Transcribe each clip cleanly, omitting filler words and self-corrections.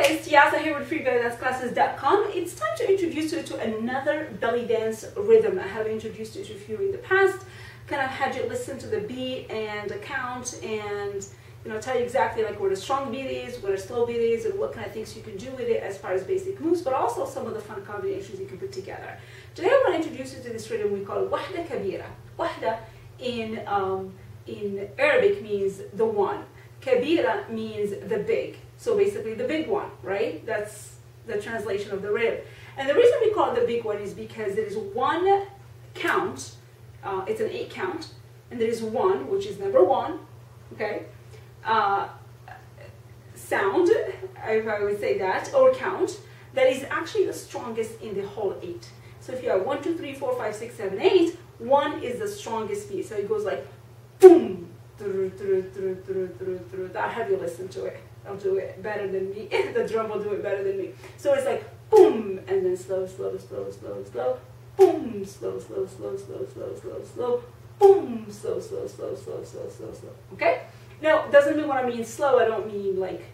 it's Tiasa here with freebellydance.classes.com. It's time to introduce you to another belly dance rhythm. I have introduced it to a few in the past, kind of had you listen to the beat and the count and tell you exactly like where the strong beat is, where the slow beat is, and what kind of things you can do with it as far as basic moves, but also some of the fun combinations you can put together. Today I want to introduce you to this rhythm we call Wahda Kabira. Wahda in Arabic means the one. Kabira means the big. So basically the big one, right? That's the translation of the rhythm. And the reason we call it the big one is because there is one count, it's an 8 count, and there is one, which is number 1, okay? Sound, if I would say that, or count, that is actually the strongest in the whole 8. So if you have 1, 2, 3, 4, 5, 6, 7, 8, 1 is the strongest beat. So it goes like boom, I'll have you listen to it. I'll do it better than me. The drum will do it better than me. So it's like boom, and then slow, slow, slow, slow, slow, boom, slow, slow, slow, slow, slow, slow, slow, boom, slow, slow, slow, slow, slow, slow, slow. Okay? Now, doesn't mean when I mean slow, I don't mean like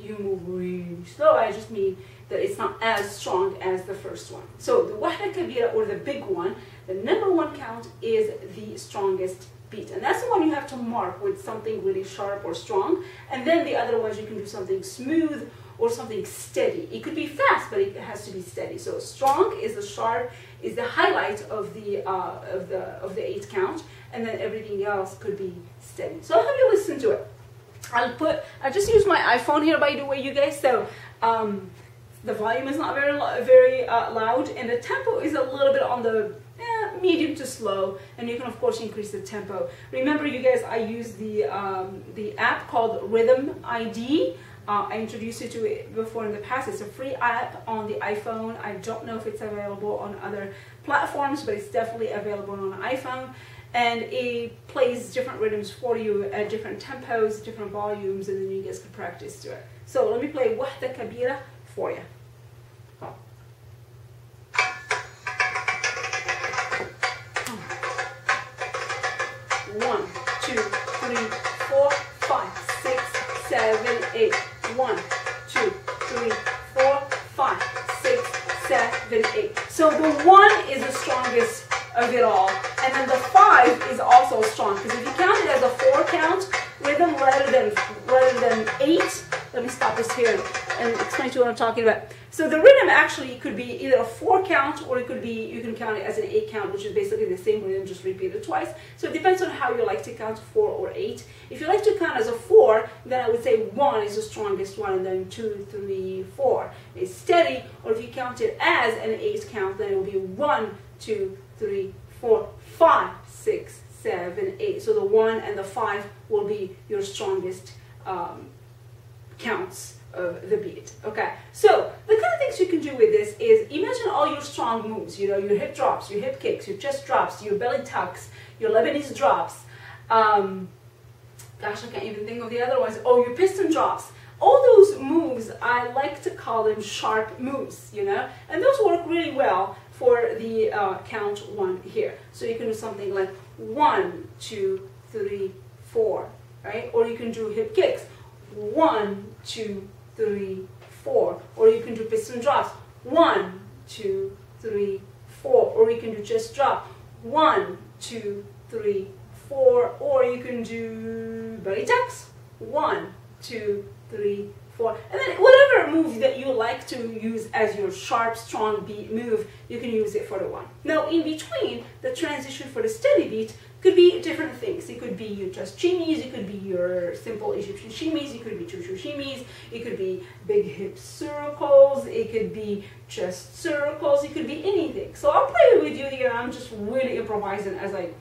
you move really slow. I just mean that it's not as strong as the first one. So the Wahda Kabira, or the big one, the number 1 count is the strongest beat. And that's the one you have to mark with something really sharp or strong. And then the other ones you can do something smooth or something steady. It could be fast, but it has to be steady. So strong is the sharp, is the highlight of the 8 count, and then everything else could be steady. So I'll have you listen to it. I just use my iPhone here, by the way, you guys. So the volume is not very loud, and the tempo is a little bit on the medium to slow, and you can of course increase the tempo. Remember, you guys, I use the app called Rhythm ID. I introduced you to it before in the past. It's a free app on the iPhone. I don't know if it's available on other platforms, but it's definitely available on iPhone. And it plays different rhythms for you at different tempos, different volumes, and then you guys can practice to it. So let me play Wahda Kabira for you. 1, 2, 3, 4, 5, 6, 7, 8. 1, 2, 3, 4, 5, 6, 7, 8. So the 1 is the strongest of it all, and then the 5 is also strong, because if you count it as a 4 count rhythm rather than 8, let me stop this here and explain to you what I'm talking about. So the rhythm actually could be either a 4 count, or it could be, you can count it as an 8 count, which is basically the same rhythm, just repeated twice. So it depends on how you like to count, 4 or 8. If you like to count as a 4, then I would say 1 is the strongest one, and then 2, 3, 4 is steady. Or if you count it as an 8 count, then it will be 1, 2, 3, 4, 5, 6, 7, 8. So the 1 and the 5 will be your strongest counts of the beat. Okay, so the kind of things you can do with this is, imagine all your strong moves, your hip drops, your hip kicks, your chest drops, your belly tucks, your Lebanese drops, gosh, I can't even think of the other ones. Oh, your piston drops. All those moves, I like to call them sharp moves, and those work really well for the count 1 here. So you can do something like 1, 2, 3, 4, right? Or you can do hip kicks, 1, 2, 3, 4. Or you can do piston drops, 1, 2, 3, 4. Or you can do chest drop, 1, 2, 3, 4. Or you can do belly tucks, 1, 2, 3, 4. And then whatever move that you like to use as your sharp, strong beat move, you can use it for the 1. Now, in between, the transition for the steady beat could be different things. It could be your just shimmies, it could be your simple Egyptian shimmies, it could be choo-choo shimmies, it could be big hip circles, it could be chest circles, it could be anything. So I'll play with you here. I'm just really improvising as I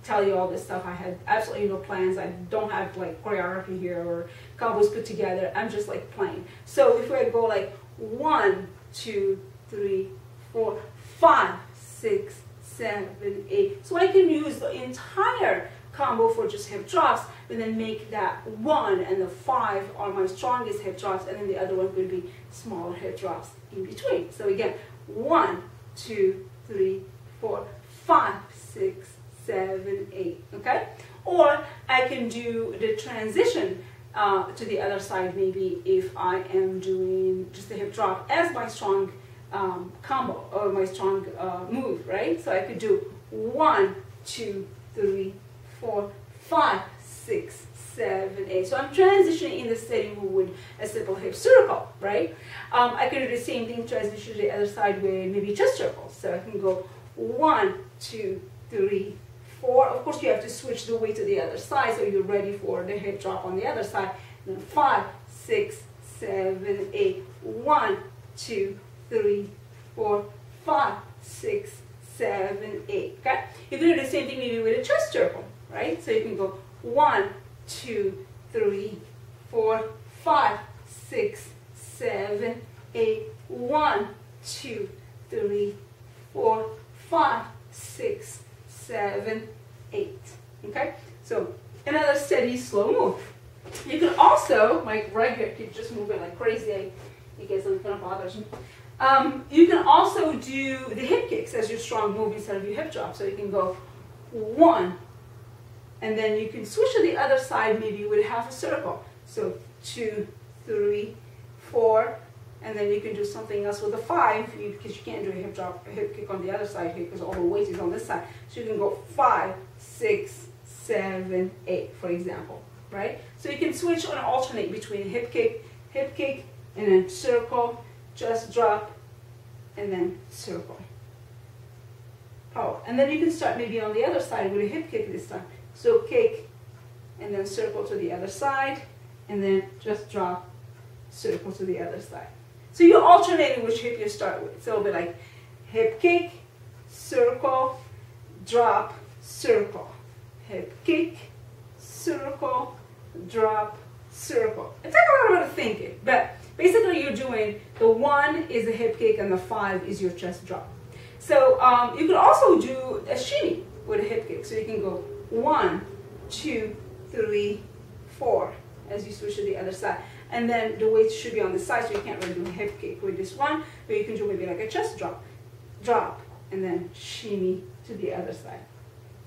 tell you all this stuff. I had absolutely no plans. I don't have like choreography here or combos put together. I'm just like playing. So if we go like 1, 2, 3, 4, 5, 6, 7, 8. So I can use the entire combo for just hip drops, and then make that 1 and the 5 are my strongest hip drops, and then the other one would be smaller hip drops in between. So again, 1, 2, 3, 4, 5, 6, 7, 8. Okay? Or I can do the transition to the other side, maybe if I am doing just a hip drop as my strong combo or my strong move, right? So I could do 1, 2, 3, 4, 5, 6, 7, 8. So I'm transitioning in the steady move with a simple hip circle, right? I can do the same thing, transition to the other side with maybe chest circles. So I can go 1, 2, 3, 4. Of course, you have to switch the weight to the other side, so you're ready for the hip drop on the other side. And then 5, 6, 7, 8. 1, 2, 3, 4, 5, 6, 7, 8. Okay? You can do the same thing maybe with a chest circle, right? So you can go 1, 2, 3, 4, 5, 6, 7, 8. 1, 2, 3, 4, 5, 6, 7, 8. Okay? So another steady, slow move. You can also, my right here keeps just moving like crazy. You guys don't kind of bothers me. You can also do the hip kicks as your strong move instead of your hip drop. So you can go 1, and then you can switch to the other side maybe with half a circle. So 2, 3, 4, and then you can do something else with a 5 because you can't do a hip drop, a hip kick on the other side here because all the weight is on this side. So you can go 5, 6, 7, 8, for example, right? So you can switch and alternate between hip kick, and then circle, just drop, and then circle. Oh, and then you can start maybe on the other side with a hip kick this time. So kick, and then circle to the other side, and then just drop, circle to the other side. So you're alternating which hip you start with. So it'll be like hip kick, circle, drop, circle. Hip kick, circle, drop, circle. It takes a little bit of thinking, but basically you're doing the 1 is a hip kick and the 5 is your chest drop. So you can also do a shimmy with a hip kick. So you can go 1, 2, 3, 4 as you switch to the other side. And then the weight should be on the side, so you can't really do a hip kick with this one, but you can do maybe like a chest drop, and then shimmy to the other side.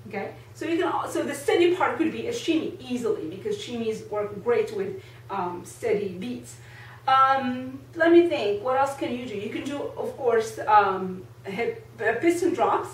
Okay, so you can. So the steady part could be a shimmy easily because shimmies work great with steady beats. Let me think. What else can you do? You can do, of course, piston drops,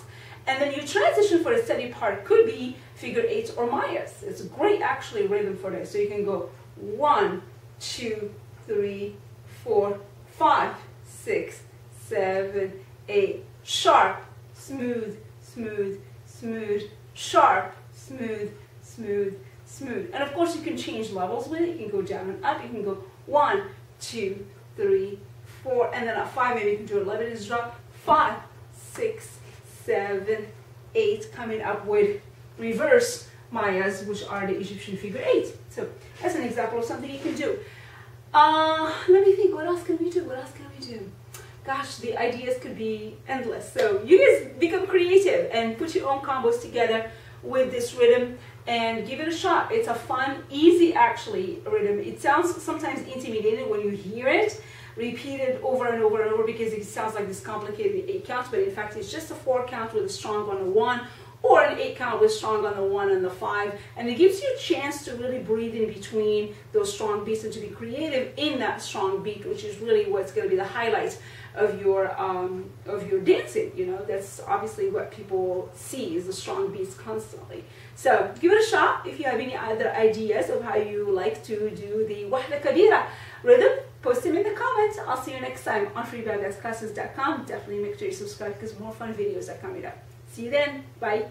and then your transition for the steady part could be figure 8s or Mayas. It's a great actually rhythm for this. So you can go 1, 2, 3, 4, 5, 6, 7, 8. Sharp, smooth, smooth, smooth, sharp, smooth, smooth, smooth. And of course you can change levels with it. You can go down and up. You can go 1, 2, 3, 4, and then at 5 maybe you can do a lebanese drop. 5, 6, 7, 8, coming up with reverse Mayas, which are the Egyptian figure 8. So that's an example of something you can do. Let me think, what else can we do? What else can we do? Gosh, the ideas could be endless. So you guys become creative and put your own combos together with this rhythm and give it a shot. It's a fun, easy actually rhythm. It sounds sometimes intimidating when you hear it, repeated over and over and over because it sounds like this complicated 8 counts, but in fact it's just a 4 count with a strong on the 1, or an 8 count with strong on the 1 and the 5, and it gives you a chance to really breathe in between those strong beats and to be creative in that strong beat, which is really what's going to be the highlight of your dancing. You know, that's obviously what people see is the strong beats constantly. So give it a shot. If you have any other ideas of how you like to do the Wahda Kabira rhythm, post them in the comments. I'll see you next time on freebabdanceclasses.com. Definitely make sure you subscribe because more fun videos are coming up. See you then. Bye.